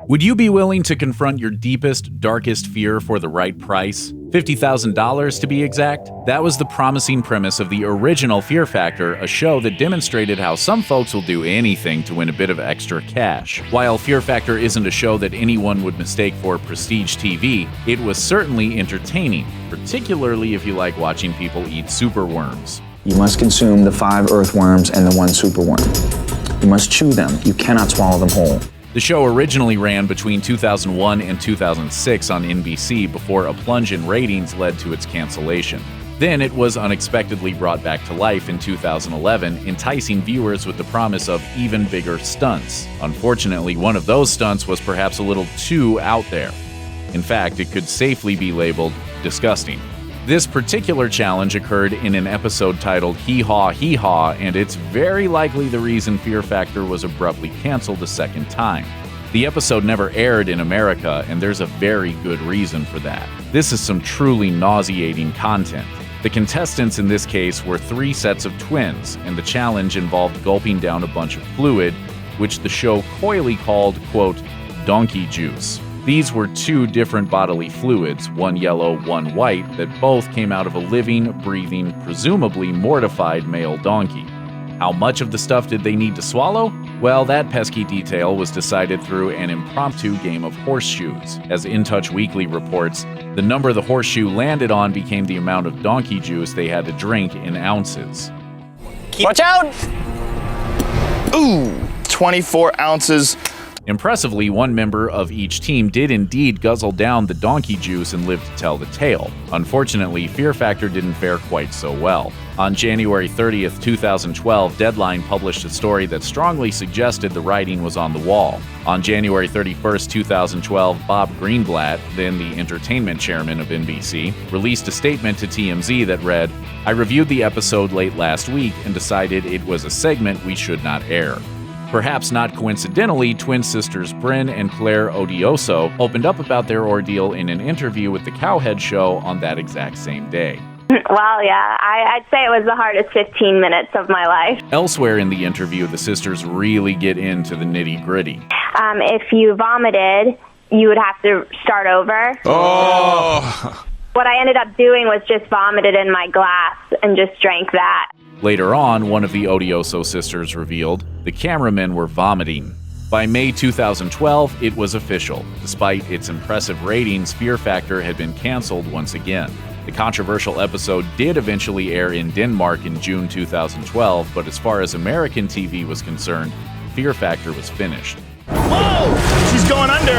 Would you be willing to confront your deepest, darkest fear for the right price? $50,000 to be exact? That was the promising premise of the original Fear Factor, a show that demonstrated how some folks will do anything to win a bit of extra cash. While Fear Factor isn't a show that anyone would mistake for prestige TV, it was certainly entertaining, particularly if you like watching people eat superworms. You must consume the 5 earthworms and the 1 superworm. You must chew them. You cannot swallow them whole. The show originally ran between 2001 and 2006 on NBC before a plunge in ratings led to its cancellation. Then it was unexpectedly brought back to life in 2011, enticing viewers with the promise of even bigger stunts. Unfortunately, one of those stunts was perhaps a little too out there. In fact, it could safely be labeled disgusting. This particular challenge occurred in an episode titled Hee Haw Hee Haw, and it's very likely the reason Fear Factor was abruptly canceled a second time. The episode never aired in America, and there's a very good reason for that. This is some truly nauseating content. The contestants in this case were 3 sets of twins, and the challenge involved gulping down a bunch of fluid, which the show coyly called, quote, donkey juice. These were 2 different bodily fluids, one yellow, one white, that both came out of a living, breathing, presumably mortified male donkey. How much of the stuff did they need to swallow? Well, that pesky detail was decided through an impromptu game of horseshoes. As In Touch Weekly reports, the number the horseshoe landed on became the amount of donkey juice they had to drink in ounces. Watch out! Ooh, 24 ounces. Impressively, one member of each team did indeed guzzle down the donkey juice and live to tell the tale. Unfortunately, Fear Factor didn't fare quite so well. On January 30th, 2012, Deadline published a story that strongly suggested the writing was on the wall. On January 31st, 2012, Bob Greenblatt, then the entertainment chairman of NBC, released a statement to TMZ that read, "I reviewed the episode late last week and decided it was a segment we should not air." Perhaps not coincidentally, twin sisters Bryn and Claire Odioso opened up about their ordeal in an interview with the Cowhead Show on that exact same day. Well, yeah, I'd say it was the hardest 15 minutes of my life. Elsewhere in the interview, the sisters really get into the nitty-gritty. If you vomited, you would have to start over. Oh! What I ended up doing was just vomited in my glass and just drank that. Later on, one of the Odioso sisters revealed the cameramen were vomiting. By May 2012, it was official. Despite its impressive ratings, Fear Factor had been canceled once again. The controversial episode did eventually air in Denmark in June 2012, but as far as American TV was concerned, Fear Factor was finished. Whoa! She's going under!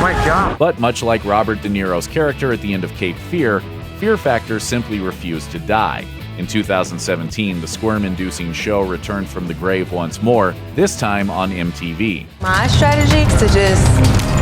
Great job. But much like Robert De Niro's character at the end of Cape Fear, Fear Factor simply refused to die. In 2017, the squirm-inducing show returned from the grave once more, this time on MTV. My strategy is to just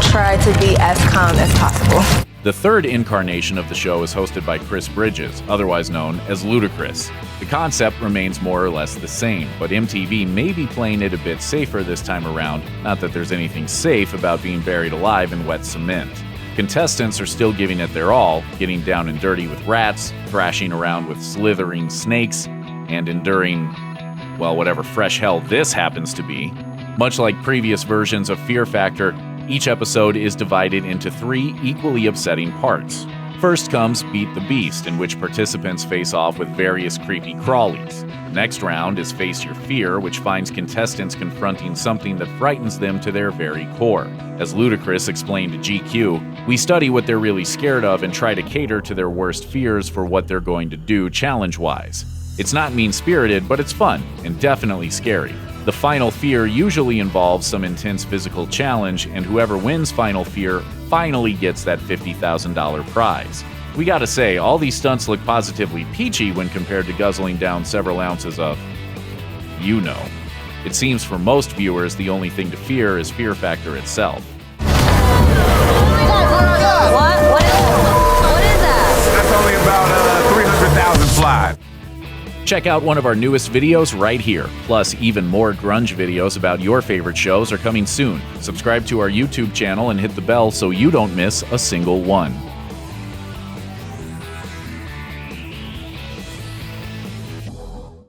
try to be as calm as possible. The third incarnation of the show is hosted by Chris Bridges, otherwise known as Ludacris. The concept remains more or less the same, but MTV may be playing it a bit safer this time around, not that there's anything safe about being buried alive in wet cement. Contestants are still giving it their all, getting down and dirty with rats, thrashing around with slithering snakes, and enduring, well, whatever fresh hell this happens to be. Much like previous versions of Fear Factor, each episode is divided into 3 equally upsetting parts. First comes Beat the Beast, in which participants face off with various creepy crawlies. The next round is Face Your Fear, which finds contestants confronting something that frightens them to their very core. As Ludacris explained to GQ, we study what they're really scared of and try to cater to their worst fears for what they're going to do challenge-wise. It's not mean-spirited, but it's fun, and definitely scary. The final fear usually involves some intense physical challenge, and whoever wins Final Fear finally gets that $50,000 prize. We gotta say, all these stunts look positively peachy when compared to guzzling down several ounces of, you know. It seems for most viewers, the only thing to fear is Fear Factor itself. What is that? That's only about 300,000 flies. Check out one of our newest videos right here. Plus, even more grunge videos about your favorite shows are coming soon. Subscribe to our YouTube channel and hit the bell so you don't miss a single one.